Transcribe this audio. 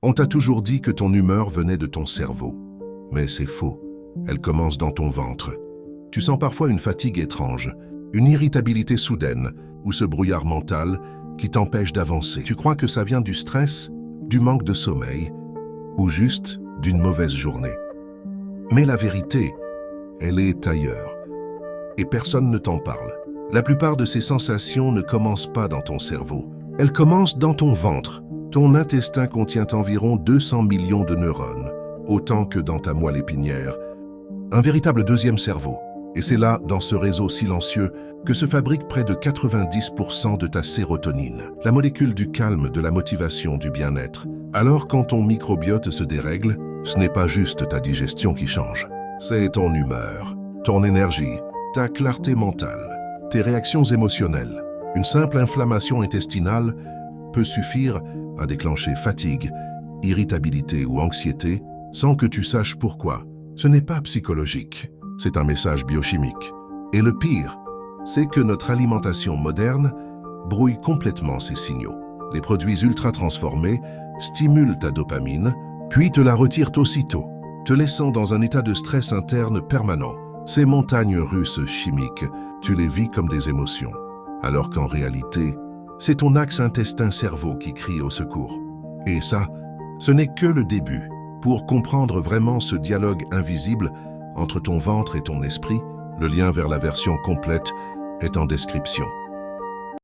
On t'a toujours dit que ton humeur venait de ton cerveau. Mais c'est faux. Elle commence dans ton ventre. Tu sens parfois une fatigue étrange, une irritabilité soudaine ou ce brouillard mental qui t'empêche d'avancer. Tu crois que ça vient du stress, du manque de sommeil ou juste d'une mauvaise journée. Mais la vérité, elle est ailleurs. Et personne ne t'en parle. La plupart de ces sensations ne commencent pas dans ton cerveau. Elles commencent dans ton ventre. Ton intestin contient environ 200 millions de neurones, autant que dans ta moelle épinière. Un véritable deuxième cerveau. Et c'est là, dans ce réseau silencieux, que se fabrique près de 90% de ta sérotonine, la molécule du calme, de la motivation, du bien-être. Alors quand ton microbiote se dérègle, ce n'est pas juste ta digestion qui change. C'est ton humeur, ton énergie, ta clarté mentale, tes réactions émotionnelles. Une simple inflammation intestinale peut suffire à déclencher fatigue, irritabilité ou anxiété sans que tu saches pourquoi. Ce n'est pas psychologique, c'est un message biochimique. Et le pire, c'est que notre alimentation moderne brouille complètement ces signaux. Les produits ultra transformés stimulent ta dopamine, puis te la retirent aussitôt, te laissant dans un état de stress interne permanent. Ces montagnes russes chimiques, tu les vis comme des émotions, alors qu'en réalité, c'est ton axe intestin-cerveau qui crie au secours. Et ça, ce n'est que le début. Pour comprendre vraiment ce dialogue invisible entre ton ventre et ton esprit, le lien vers la version complète est en description.